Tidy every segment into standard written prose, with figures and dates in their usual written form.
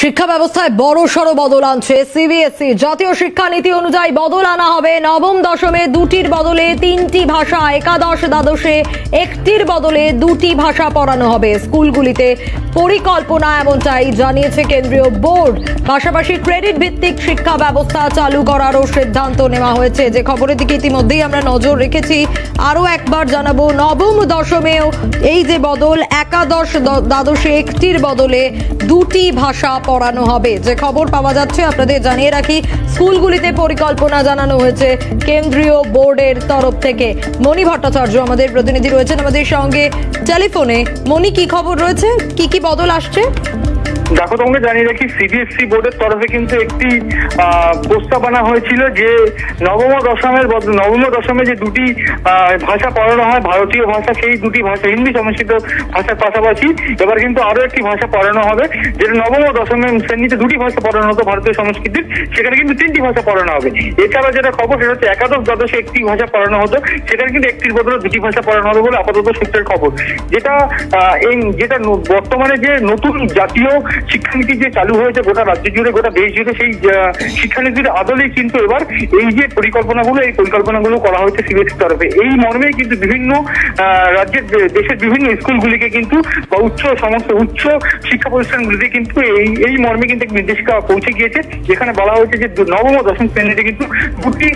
শিক্ষা ব্যবস্থায় বড়সড় বদল আনছে সিবিএসই। জাতীয় শিক্ষানীতি অনুযায়ী বদল আনা হবে। নবম দশমে দুটির বদলে তিনটি ভাষা, একাদশ দ্বাদশে একটির বদলে দুটি ভাষা পড়ানো হবে স্কুলগুলিতে। পরিকল্পনা এমনটাই জানিয়েছে কেন্দ্রীয় বোর্ড। পাশাপাশি ক্রেডিট ভিত্তিক শিক্ষা ব্যবস্থা চালু করারও সিদ্ধান্ত নেওয়া হয়েছে। যে খবরের দিকে ইতিমধ্যেই আমরা নজর রেখেছি, আরো একবার জানাবো, নবম দশমেও এই যে বদল, একাদশ দ্বাদশে একটির বদলে দুটি ভাষা পড়ানো হবে। যে খবর পাওয়া যাচ্ছে আপনাদের জানিয়ে রাখি, স্কুলগুলিতে পরিকল্পনা জানানো হয়েছে কেন্দ্রীয় বোর্ডের তরফ থেকে। মণি ভট্টাচার্য আমাদের প্রতিনিধি রয়েছেন আমাদের সঙ্গে টেলিফোনে। মণি, কি খবর রয়েছে, কি কি বদল আসছে? দেখো, তোমাকে জানিয়ে রাখি, সিবিএসই বোর্ডের তরফে কিন্তু একটি প্রস্তাব আনা হয়েছিল যে নবম ও দশমে যে দুটি ভাষা পড়ানো হয় ভারতীয় ভাষা, সেই দুটি ভাষা হিন্দি সংস্কৃত ভাষার পাশাপাশি এবার কিন্তু আরো একটি ভাষা পড়ানো হবে। যেটা নবম ও দশমে শ্রেণীতে দুটি ভাষা পড়ানো হতো ভারতীয় সংস্কৃতির, সেখানে কিন্তু তিনটি ভাষা পড়ানো হবে। এছাড়া যেটা খবর সেটা হচ্ছে একাদশ দ্বাদশে একটি ভাষা পড়ানো হতো, সেখানে কিন্তু একটির বদলে দুটি ভাষা পড়ানো হবে বলে আপাতত সূত্রের খবর। যেটা বর্তমানে যে নতুন জাতীয় শিক্ষানীতি যে চালু হয়েছে গোটা রাজ্য জুড়ে, গোটা দেশ জুড়ে, সেই শিক্ষানীতির আদলেই কিন্তু এবার এই যে পরিকল্পনাগুলো করা হয়েছে সিবিএসইর তরফে। এই মর্মেই কিন্তু বিভিন্ন রাজ্যের, দেশের বিভিন্ন স্কুলগুলিকে কিন্তু সমস্ত উচ্চ শিক্ষা প্রতিষ্ঠানগুলিতে কিন্তু এই মর্মে কিন্তু নির্দেশিকা পৌঁছে গিয়েছে, যেখানে বলা হয়েছে যে নবম ও দশম শ্রেণীতে কিন্তু দুটি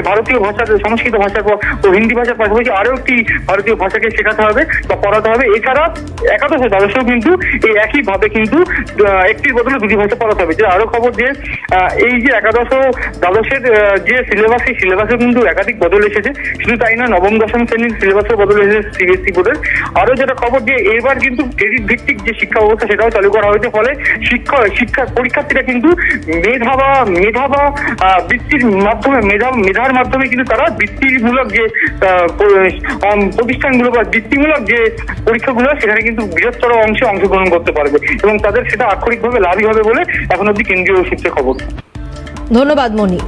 ভারতীয় ভাষার, সংস্কৃত ভাষার ও হিন্দি ভাষার পাশাপাশি আরো একটি ভারতীয় ভাষাকে শেখাতে হবে বা পড়াতে হবে। এছাড়া একাদশ ও দ্বাদশেও কিন্তু এই একইভাবে কিন্তু একটির বদলে দুটি ভাষা পড়াতে হবে। যে আরো খবর যে এই যে একাদশ ও দ্বাদশের যে সিলেবাস, সেই সিলেবাসে কিন্তু একাধিক বদল এসেছে। শুধু তাই নয়, নবম দশম শ্রেণীর সিলেবাসও বদল এসেছে সিবিএসই বোর্ডের। আরো যেটা খবর যে এবার কিন্তু ক্রেডিট ভিত্তিক যে শিক্ষা ব্যবস্থা সেটাও চালু করা হয়েছে। ফলে পরীক্ষার্থীরা কিন্তু মেধা বৃত্তির মাধ্যমে, মেধার মাধ্যমে কিন্তু তারা বৃত্তিমূলক যে প্রতিষ্ঠানগুলো বা বৃত্তিমূলক যে পরীক্ষাগুলো, সেখানে কিন্তু বৃহত্তর অংশে অংশগ্রহণ করতে পারবে এবং তাদের সেটা আক্ষরিকভাবে লাভই হবে বলে এখন অব্দি কেন্দ্রীয় সূত্রে খবর। ধন্যবাদ মণি।